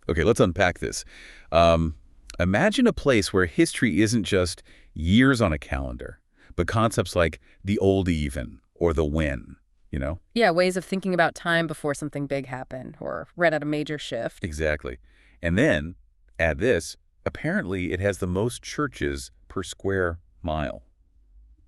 Okay, let's unpack this. Imagine a place where history isn't just years on a calendar, but concepts like the old even or the when, you know? Yeah, ways of thinking about time before something big happened or right at a major shift. Exactly. And then, add this, apparently it has the most churches per square mile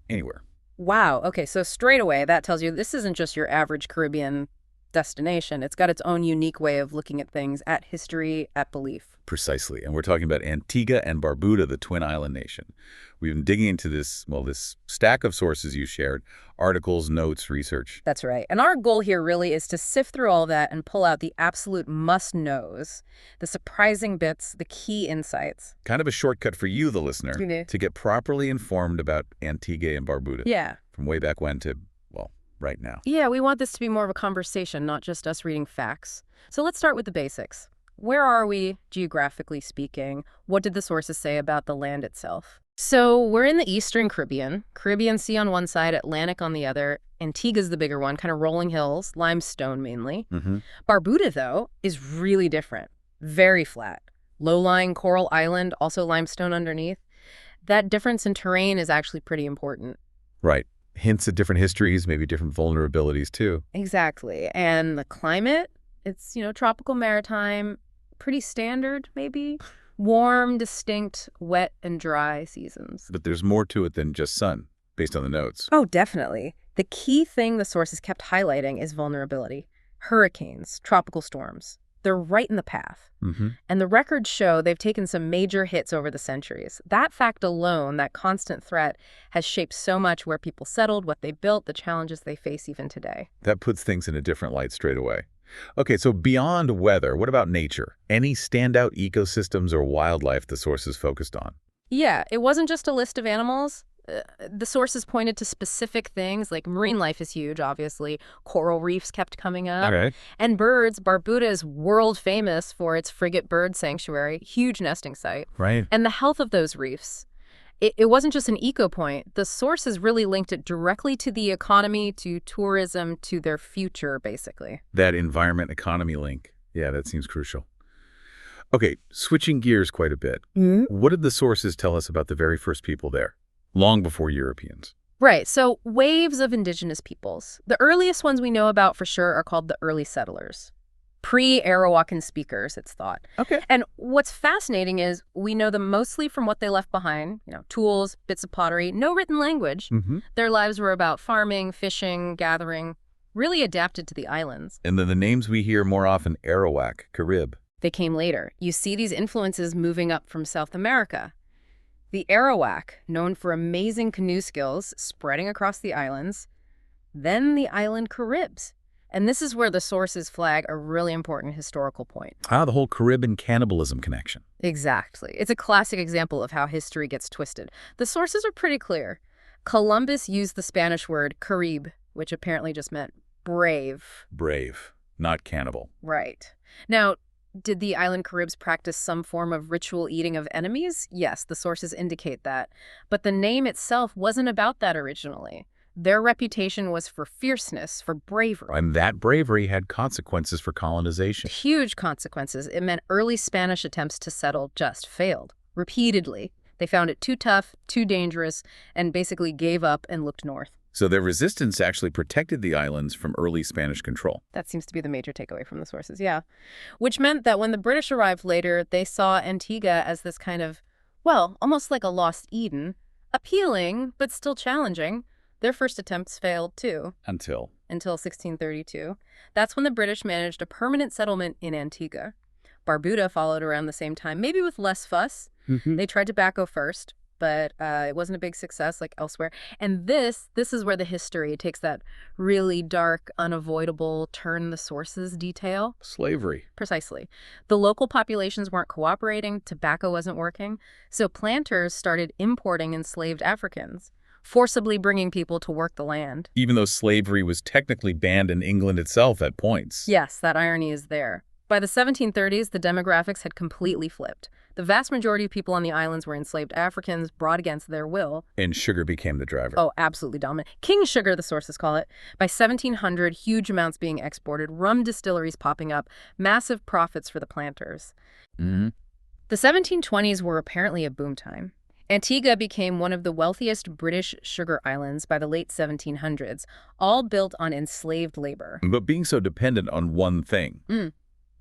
anywhere. Wow. Okay, so straight away, that tells you this isn't just your average Caribbean destination. It's got its own unique way of looking at things, at history, at belief. Precisely. And we're talking about Antigua and Barbuda, the twin island nation. We've been digging into this, well, this stack of sources you shared, articles, notes, research. That's right. And our goal here really is to sift through all that and pull out the absolute must-knows, the surprising bits, the key insights. Kind of a shortcut for you, the listener, to get properly informed about Antigua and Barbuda. Yeah. From way back when to, well, right now. Yeah, we want this to be more of a conversation, not just us reading facts. So let's start with the basics. Where are we, geographically speaking? What did the sources say about the land itself? So we're in the Eastern Caribbean. Caribbean Sea on one side, Atlantic on the other. Antigua's the bigger one, kind of rolling hills, limestone mainly. Barbuda, though, is really different. Very flat. Low-lying coral island, also limestone underneath. That difference in terrain is actually pretty important. Right. Hints at different histories, maybe different vulnerabilities, too. Exactly. And the climate, it's, tropical maritime, pretty standard, maybe. Warm, distinct, wet, and dry seasons. But there's more to it than just sun, based on the notes. Oh, definitely. The key thing the sources kept highlighting is vulnerability. Hurricanes, tropical storms. They're right in the path. And the records show they've taken some major hits over the centuries. That fact alone, that constant threat, has shaped so much where people settled, what they built, the challenges they face even today. That puts things in a different light straight away. Okay, so beyond weather, what about nature? Any standout ecosystems or wildlife the sources focused on? Yeah, it wasn't just a list of animals. The sources pointed to specific things, like marine life is huge, obviously. Coral reefs kept coming up. Okay. And birds, Barbuda is world famous for its frigate bird sanctuary, huge nesting site. Right. And the health of those reefs. It wasn't just an eco point. The sources really linked it directly to the economy, to tourism, to their future, basically. That environment economy link. Yeah, that seems crucial. Okay, switching gears quite a bit. What did the sources tell us about the very first people there, long before Europeans? Right, so waves of indigenous peoples. The earliest ones we know about for sure are called the early settlers. Pre-Arawakan speakers, it's thought. Okay. And what's fascinating is we know them mostly from what they left behind, tools, bits of pottery, no written language. Their lives were about farming, fishing, gathering, really adapted to the islands. And then the names we hear more often, Arawak, Carib. They came later. You see these influences moving up from South America. The Arawak, known for amazing canoe skills, spreading across the islands. Then the island Caribs. And this is where the sources flag a really important historical point. The whole Caribbean cannibalism connection. Exactly. It's a classic example of how history gets twisted. The sources are pretty clear. Columbus used the Spanish word Carib, which apparently just meant brave. Brave, not cannibal. Right. Now, did the island Caribs practice some form of ritual eating of enemies? Yes, the sources indicate that. But the name itself wasn't about that originally. Their reputation was for fierceness, for bravery. And that bravery had consequences for colonization. Huge consequences. It meant early Spanish attempts to settle just failed. Repeatedly. They found it too tough, too dangerous, and basically gave up and looked north. So their resistance actually protected the islands from early Spanish control. That seems to be the major takeaway from the sources, yeah. Which meant that when the British arrived later, they saw Antigua as this kind of, well, almost like a lost Eden. Appealing, but still challenging. Their first attempts failed, too. Until 1632. That's when the British managed a permanent settlement in Antigua. Barbuda followed around the same time, maybe with less fuss. They tried tobacco first, but it wasn't a big success like elsewhere. And this is where the history takes that really dark, unavoidable turn the sources detail. slavery. Precisely. The local populations weren't cooperating, tobacco wasn't working, so planters started importing enslaved Africans, forcibly bringing people to work the land. Even though slavery was technically banned in England itself at points. Yes, that irony is there. By the 1730s, the demographics had completely flipped. The vast majority of people on the islands were enslaved Africans brought against their will. And sugar became the driver. Oh, absolutely dominant. King sugar, the sources call it. By 1700, huge amounts being exported, rum distilleries popping up, massive profits for the planters. Mm-hmm. The 1720s were apparently a boom time. Antigua became one of the wealthiest British sugar islands by the late 1700s, all built on enslaved labor. But being so dependent on one thing,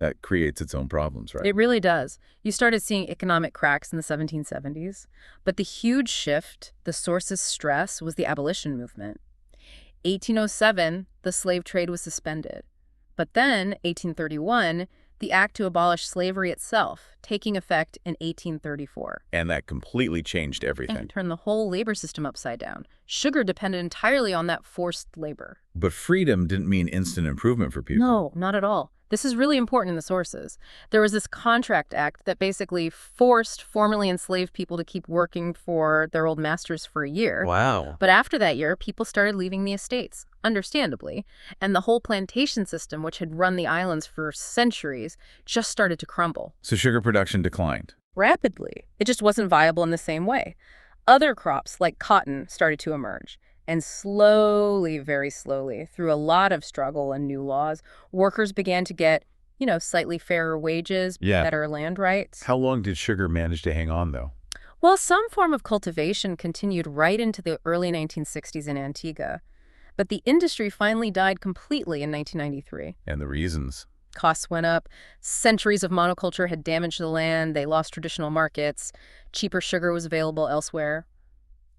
that creates its own problems, right? It really does. You started seeing economic cracks in the 1770s, but the huge shift, the source's stress, was the abolition movement. 1807, the slave trade was suspended. But then, 1831, the act to abolish slavery itself, taking effect in 1834. And that completely changed everything. And turned the whole labor system upside down. Sugar depended entirely on that forced labor. But freedom didn't mean instant improvement for people. No, not at all. This is really important in the sources. There was this Contract Act that basically forced formerly enslaved people to keep working for their old masters for a year. Wow. But after that year, people started leaving the estates, understandably, and the whole plantation system, which had run the islands for centuries, just started to crumble. So sugar production declined. Rapidly. It just wasn't viable in the same way. Other crops, like cotton, started to emerge. And slowly, very slowly, through a lot of struggle and new laws, workers began to get, slightly fairer wages, better land rights. How long did sugar manage to hang on, though? Well, some form of cultivation continued right into the early 1960s in Antigua. But the industry finally died completely in 1993. And the reasons? Costs went up. Centuries of monoculture had damaged the land. They lost traditional markets. Cheaper sugar was available elsewhere.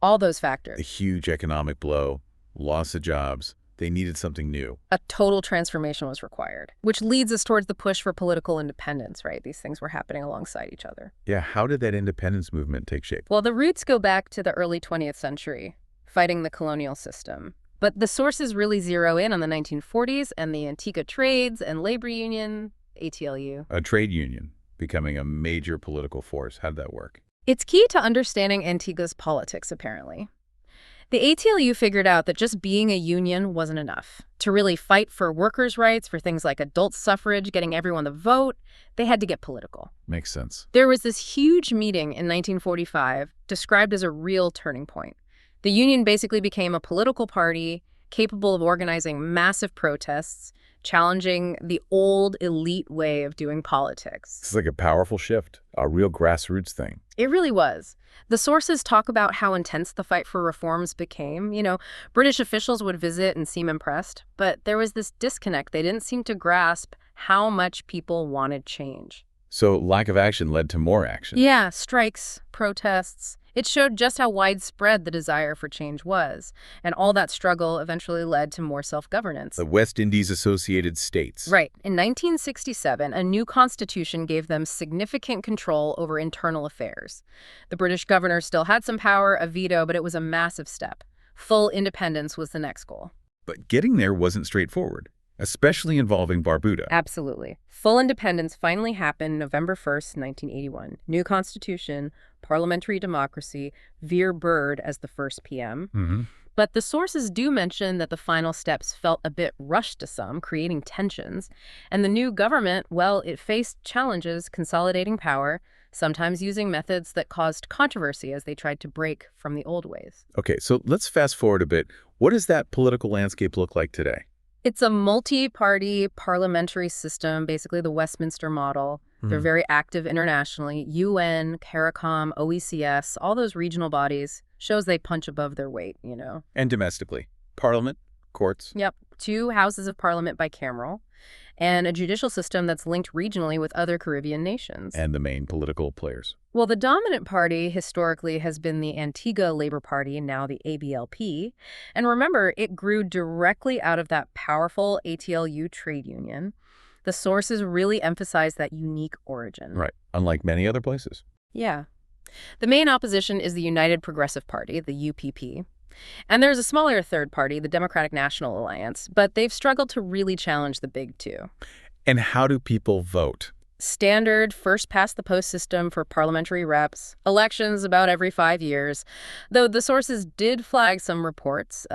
All those factors. A huge economic blow, loss of jobs. They needed something new. A total transformation was required, which leads us towards the push for political independence, right? These things were happening alongside each other. Yeah, how did that independence movement take shape? Well, the roots go back to the early 20th century, fighting the colonial system. But the sources really zero in on the 1940s and the Antigua Trades and Labor Union, ATLU. A trade union becoming a major political force. How'd that work? It's key to understanding Antigua's politics, apparently. The ATLU figured out that just being a union wasn't enough. To really fight for workers' rights, for things like adult suffrage, getting everyone to vote, they had to get political. Makes sense. There was this huge meeting in 1945 described as a real turning point. The union basically became a political party capable of organizing massive protests, challenging the old elite way of doing politics. This is like a powerful shift, a real grassroots thing. It really was. The sources talk about how intense the fight for reforms became. British officials would visit and seem impressed, but there was this disconnect. They didn't seem to grasp how much people wanted change. So lack of action led to more action. Yeah, strikes, protests. It showed just how widespread the desire for change was, and all that struggle eventually led to more self-governance. The West Indies Associated States. Right. In 1967, a new constitution gave them significant control over internal affairs. The British governor still had some power, a veto, but it was a massive step. Full independence was the next goal. But getting there wasn't straightforward, especially involving Barbuda. Absolutely. Full independence finally happened November 1st, 1981. New constitution, parliamentary democracy, Veer Bird as the first PM. Mm-hmm. But the sources do mention that the final steps felt a bit rushed to some, creating tensions. And the new government, well, it faced challenges consolidating power, sometimes using methods that caused controversy as they tried to break from the old ways. Okay, so let's fast forward a bit. What does that political landscape look like today? It's a multi-party parliamentary system, basically the Westminster model. They're very active internationally. UN, CARICOM, OECS, all those regional bodies shows they punch above their weight, And domestically? Parliament? Courts? Yep. 2 houses of parliament bicameral, and a judicial system that's linked regionally with other Caribbean nations. And the main political players? Well, the dominant party historically has been the Antigua Labor Party, now the ABLP. And remember, it grew directly out of that powerful ATLU trade union. The sources really emphasize that unique origin. Right. Unlike many other places. Yeah. The main opposition is the United Progressive Party, the UPP. And there's a smaller third party, the Democratic National Alliance, but they've struggled to really challenge the big two. And how do people vote? Standard first-past-the-post system for parliamentary reps, elections about every 5 years. Though the sources did flag some reports,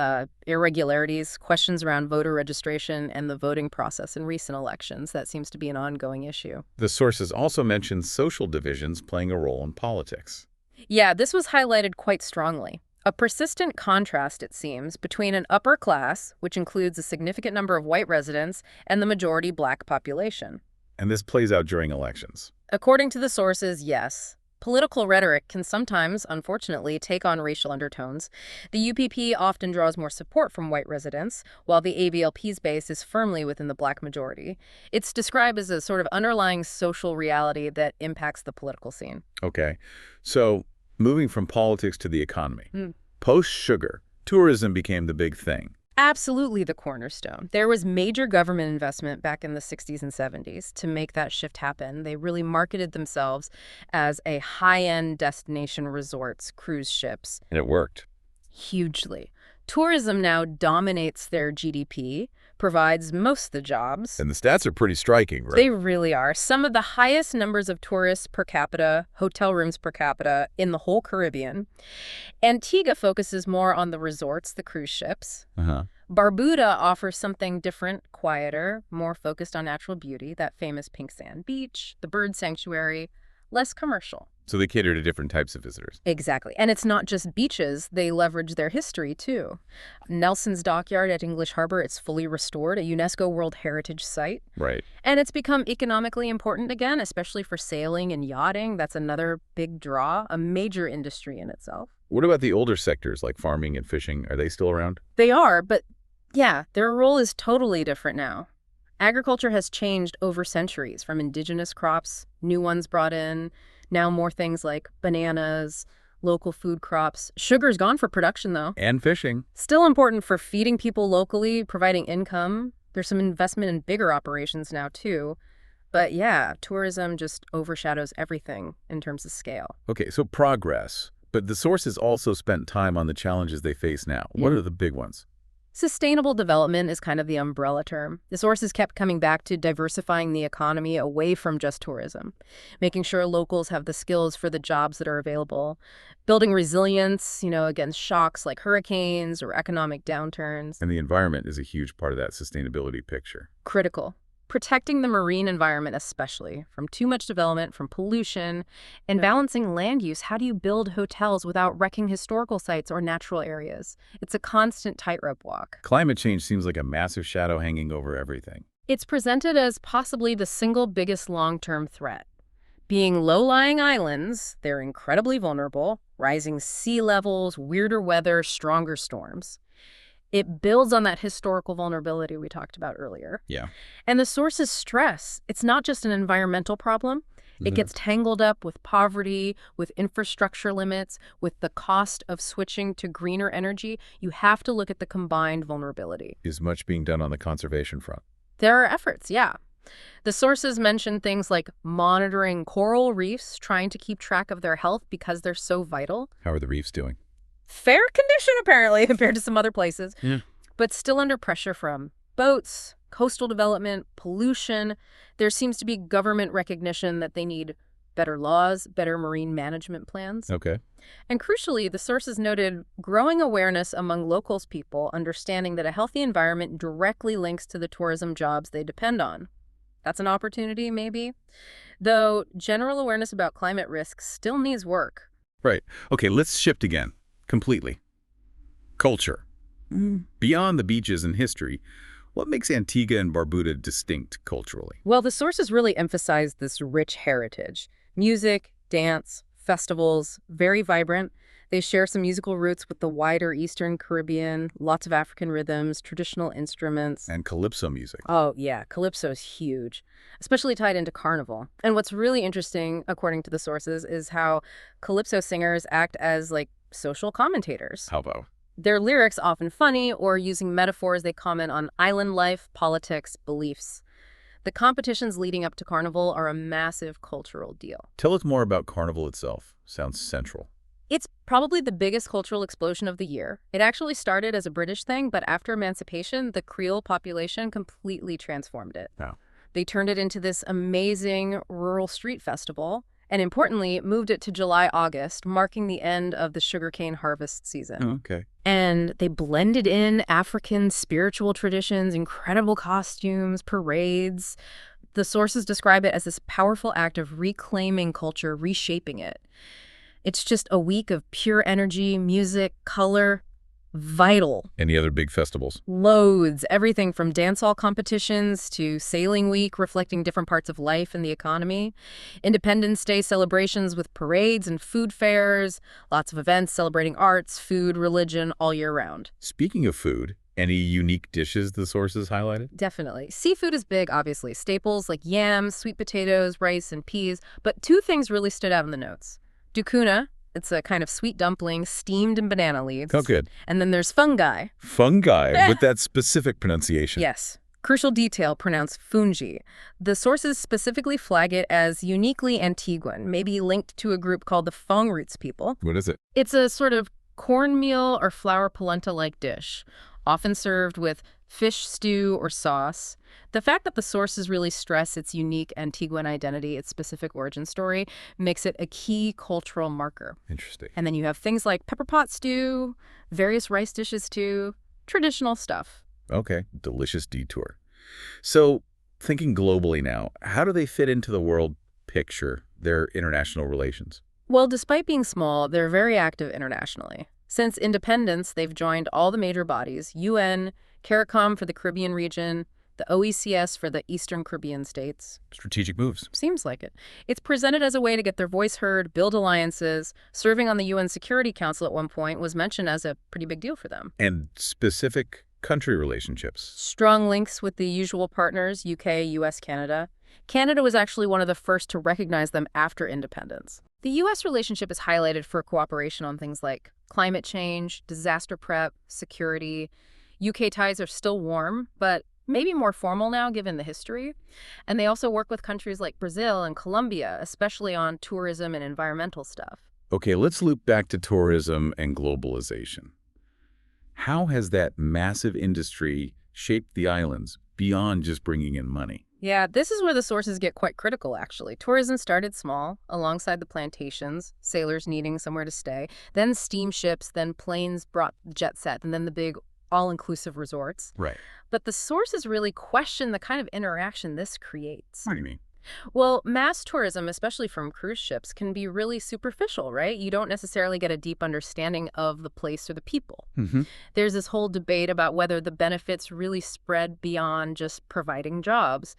irregularities, questions around voter registration, and the voting process in recent elections. That seems to be an ongoing issue. The sources also mention social divisions playing a role in politics. Yeah, this was highlighted quite strongly. A persistent contrast, it seems, between an upper class, which includes a significant number of white residents, and the majority black population. And this plays out during elections. According to the sources, yes. Political rhetoric can sometimes, unfortunately, take on racial undertones. The UPP often draws more support from white residents, while the AVLP's base is firmly within the black majority. It's described as a sort of underlying social reality that impacts the political scene. Okay, so moving from politics to the economy. Post-sugar, tourism became the big thing. Absolutely the cornerstone. There was major government investment back in the 60s and 70s to make that shift happen. They really marketed themselves as a high-end destination resorts, cruise ships. And it worked. Hugely. Tourism now dominates their GDP, provides most of the jobs. And the stats are pretty striking, right? They really are. Some of the highest numbers of tourists per capita, hotel rooms per capita in the whole Caribbean. Antigua focuses more on the resorts, the cruise ships. Barbuda offers something different, quieter, more focused on natural beauty, that famous pink sand beach, the bird sanctuary, less commercial. So they cater to different types of visitors. Exactly. And it's not just beaches. They leverage their history, too. Nelson's Dockyard at English Harbor, it's fully restored, a UNESCO World Heritage Site. Right. And it's become economically important again, especially for sailing and yachting. That's another big draw, a major industry in itself. What about the older sectors like farming and fishing? Are they still around? They are, but yeah, their role is totally different now. Agriculture has changed over centuries, from indigenous crops, new ones brought in, now more things like bananas, local food crops. Sugar's gone for production, though. And fishing. Still important for feeding people locally, providing income. There's some investment in bigger operations now, too. But yeah, tourism just overshadows everything in terms of scale. Okay, so progress. But the sources also spent time on the challenges they face now. What are the big ones? Sustainable development is kind of the umbrella term. The sources kept coming back to diversifying the economy away from just tourism, making sure locals have the skills for the jobs that are available, building resilience, against shocks like hurricanes or economic downturns. And the environment is a huge part of that sustainability picture. Critical. Protecting the marine environment especially, from too much development, from pollution, and balancing land use. How do you build hotels without wrecking historical sites or natural areas? It's a constant tightrope walk. Climate change seems like a massive shadow hanging over everything. It's presented as possibly the single biggest long-term threat. Being low-lying islands, they're incredibly vulnerable, rising sea levels, weirder weather, stronger storms. It builds on that historical vulnerability we talked about earlier. Yeah. And the sources stress it's not just an environmental problem. It gets tangled up with poverty, with infrastructure limits, with the cost of switching to greener energy. You have to look at the combined vulnerability. Is much being done on the conservation front? There are efforts, yeah. The sources mention things like monitoring coral reefs, trying to keep track of their health because they're so vital. How are the reefs doing? Fair condition, apparently, compared to some other places. Yeah. But still under pressure from boats, coastal development, pollution. There seems to be government recognition that they need better laws, better marine management plans. Okay. And crucially, the sources noted growing awareness among locals people, understanding that a healthy environment directly links to the tourism jobs they depend on. That's an opportunity, maybe. Though general awareness about climate risks still needs work. Right. Okay, let's shift again. Completely. Culture. Beyond the beaches and history, what makes Antigua and Barbuda distinct culturally? Well, the sources really emphasize this rich heritage. Music, dance, festivals, very vibrant. They share some musical roots with the wider Eastern Caribbean, lots of African rhythms, traditional instruments. And calypso music. Oh, yeah, calypso is huge, especially tied into carnival. And what's really interesting, according to the sources, is how calypso singers act as, social commentators. How about? Their lyrics often funny or using metaphors. They comment on island life, politics, beliefs. The competitions leading up to Carnival are a massive cultural deal. Tell us more about Carnival itself. Sounds central. It's probably the biggest cultural explosion of the year. It actually started as a British thing, but after emancipation, the Creole population completely transformed it. Wow. They turned it into this amazing rural street festival, and importantly, moved it to July-August, marking the end of the sugarcane harvest season. Oh, okay. And they blended in African spiritual traditions, incredible costumes, parades. The sources describe it as this powerful act of reclaiming culture, reshaping it. It's just a week of pure energy, music, color, vital. Any other big festivals? Loads, everything from dance hall competitions to sailing week reflecting different parts of life and the economy, Independence Day celebrations with parades and food fairs, lots of events celebrating arts, food, religion all year round. Speaking of food, any unique dishes the sources highlighted? Definitely. Seafood is big, obviously. Staples like yams, sweet potatoes, rice, and peas. But two things really stood out in the notes. Dukuna, it's a kind of sweet dumpling steamed in banana leaves. Oh, good. And then there's fungi. Fungi, with that specific pronunciation. Yes. Crucial detail, pronounced fungi. The sources specifically flag it as uniquely Antiguan, maybe linked to a group called the Fong Roots people. What is it? It's a sort of cornmeal or flour polenta-like dish, often served with fish stew or sauce. The fact that the sources really stress its unique Antiguan identity, its specific origin story, makes it a key cultural marker. Interesting. And then you have things like pepper pot stew, various rice dishes too, traditional stuff. Okay, delicious detour. So, thinking globally now, how do they fit into the world picture, their international relations? Well, despite being small, they're very active internationally. Since independence, they've joined all the major bodies, UN, CARICOM for the Caribbean region, the OECS for the Eastern Caribbean states. Strategic moves. Seems like it. It's presented as a way to get their voice heard, build alliances. Serving on the UN Security Council at one point was mentioned as a pretty big deal for them. And specific country relationships. Strong links with the usual partners, UK, US, Canada. Canada was actually one of the first to recognize them after independence. The U.S. relationship is highlighted for cooperation on things like climate change, disaster prep, security. UK ties are still warm, but maybe more formal now given the history. And they also work with countries like Brazil and Colombia, especially on tourism and environmental stuff. Okay, let's loop back to tourism and globalization. How has that massive industry shaped the islands beyond just bringing in money? Yeah, this is where the sources get quite critical, actually. Tourism started small, alongside the plantations, sailors needing somewhere to stay. Then steamships, then planes brought jet set, and then the big all-inclusive resorts. Right. But the sources really question the kind of interaction this creates. What do you mean? Well, mass tourism, especially from cruise ships, can be really superficial, right? You don't necessarily get a deep understanding of the place or the people. Mm-hmm. There's this whole debate about whether the benefits really spread beyond just providing jobs.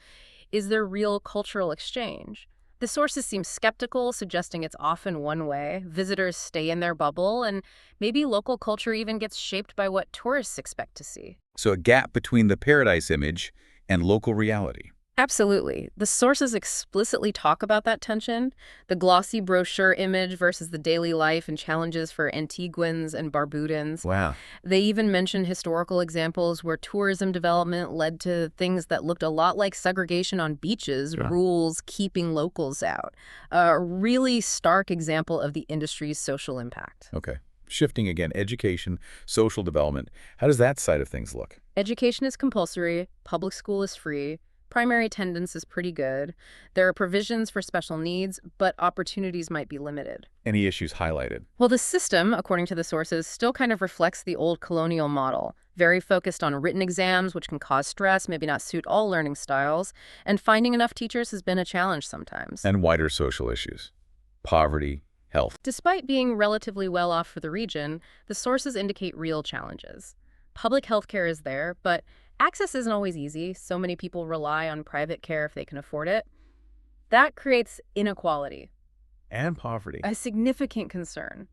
Is there real cultural exchange? The sources seem skeptical, suggesting it's often one way. Visitors stay in their bubble, and maybe local culture even gets shaped by what tourists expect to see. So a gap between the paradise image and local reality. Absolutely. The sources explicitly talk about that tension, the glossy brochure image versus the daily life and challenges for Antiguans and Barbudans. Wow. They even mention historical examples where tourism development led to things that looked a lot like segregation on beaches, Yeah. rules keeping locals out. A really stark example of the industry's social impact. Okay. Shifting again, education, social development. How does that side of things look? Education is compulsory, public school is free. Primary attendance is pretty good. There are provisions for special needs, but opportunities might be limited. Any issues highlighted? Well, the system, according to the sources, still kind of reflects the old colonial model, very focused on written exams, which can cause stress, maybe not suit all learning styles, and finding enough teachers has been a challenge sometimes. And wider social issues. Poverty, health. Despite being relatively well off for the region, the sources indicate real challenges. Public health care is there, but access isn't always easy. So many people rely on private care if they can afford it. That creates inequality. And poverty. A significant concern.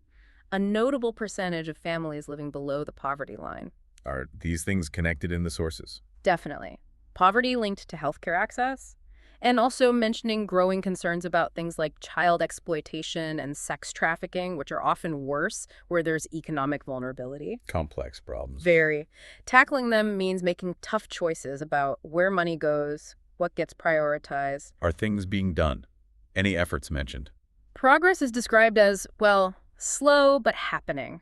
A notable percentage of families living below the poverty line. Are these things connected in the sources? Definitely. Poverty linked to healthcare access, and also mentioning growing concerns about things like child exploitation and sex trafficking, which are often worse where there's economic vulnerability. Complex problems. Very. Tackling them means making tough choices about where money goes, what gets prioritized. Are things being done? Any efforts mentioned? Progress is described as, well, slow but happening.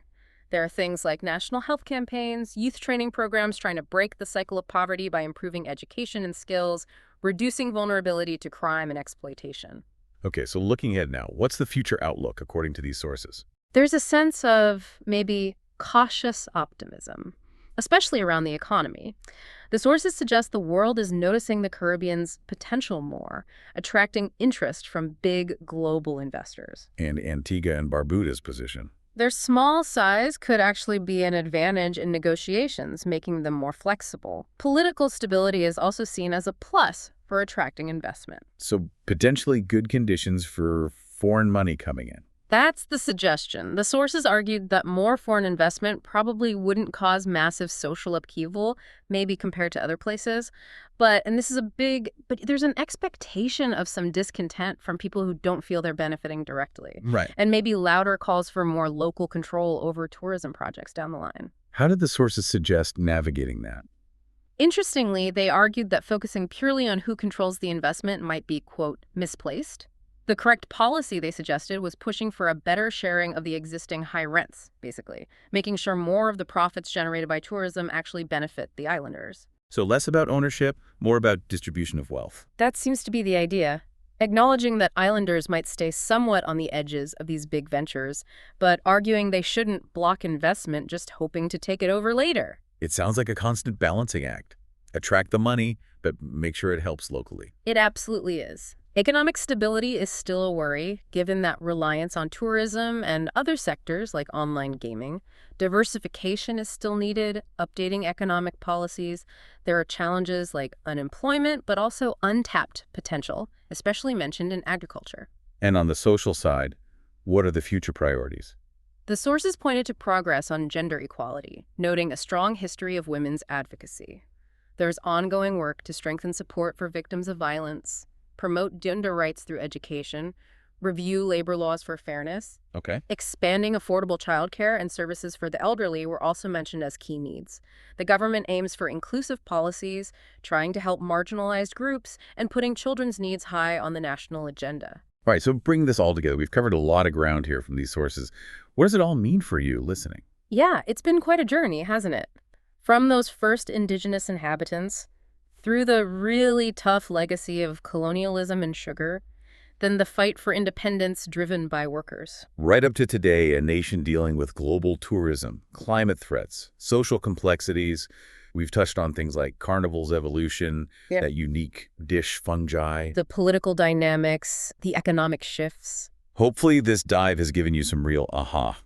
There are things like national health campaigns, youth training programs trying to break the cycle of poverty by improving education and skills, reducing vulnerability to crime and exploitation. Okay, so looking ahead now, what's the future outlook according to these sources? There's a sense of maybe cautious optimism, especially around the economy. The sources suggest the world is noticing the Caribbean's potential more, attracting interest from big global investors. And Antigua and Barbuda's position. Their small size could actually be an advantage in negotiations, making them more flexible. Political stability is also seen as a plus for attracting investment. So potentially good conditions for foreign money coming in. That's the suggestion. The sources argued that more foreign investment probably wouldn't cause massive social upheaval, maybe compared to other places. And this is but there's an expectation of some discontent from people who don't feel they're benefiting directly. Right. And maybe louder calls for more local control over tourism projects down the line. How did the sources suggest navigating that? Interestingly, they argued that focusing purely on who controls the investment might be, quote, misplaced. The correct policy, they suggested, was pushing for a better sharing of the existing high rents, basically, making sure more of the profits generated by tourism actually benefit the islanders. So less about ownership, more about distribution of wealth. That seems to be the idea, acknowledging that islanders might stay somewhat on the edges of these big ventures, but arguing they shouldn't block investment just hoping to take it over later. It sounds like a constant balancing act. Attract the money, but make sure it helps locally. It absolutely is. Economic stability is still a worry, given that reliance on tourism and other sectors like online gaming. Diversification is still needed, updating economic policies. There are challenges like unemployment, but also untapped potential, especially mentioned in agriculture. And on the social side, what are the future priorities? The sources pointed to progress on gender equality, noting a strong history of women's advocacy. There's ongoing work to strengthen support for victims of violence, promote gender rights through education, review labor laws for fairness. Okay. Expanding affordable childcare and services for the elderly were also mentioned as key needs. The government aims for inclusive policies, trying to help marginalized groups, and putting children's needs high on the national agenda. All right, so bring this all together. We've covered a lot of ground here from these sources. What does it all mean for you listening? Yeah, it's been quite a journey, hasn't it? From those first indigenous inhabitants, through the really tough legacy of colonialism and sugar, then the fight for independence driven by workers. Right up to today, a nation dealing with global tourism, climate threats, social complexities. We've touched on things like carnival's evolution, that unique dish fungi. The political dynamics, the economic shifts. Hopefully this dive has given you some real aha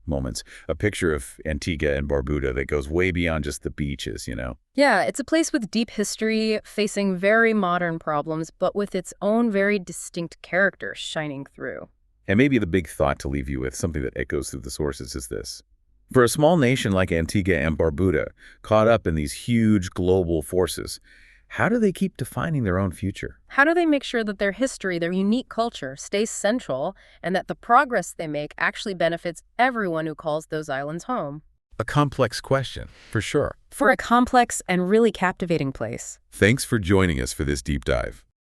moments. A picture of Antigua and Barbuda that goes way beyond just the beaches, you know? Yeah, it's a place with deep history, facing very modern problems, but with its own very distinct character shining through. And maybe the big thought to leave you with, something that echoes through the sources, is this. For a small nation like Antigua and Barbuda, caught up in these huge global forces, how do they keep defining their own future? How do they make sure that their history, their unique culture, stays central and that the progress they make actually benefits everyone who calls those islands home? A complex question, for sure. For a complex and really captivating place. Thanks for joining us for this deep dive.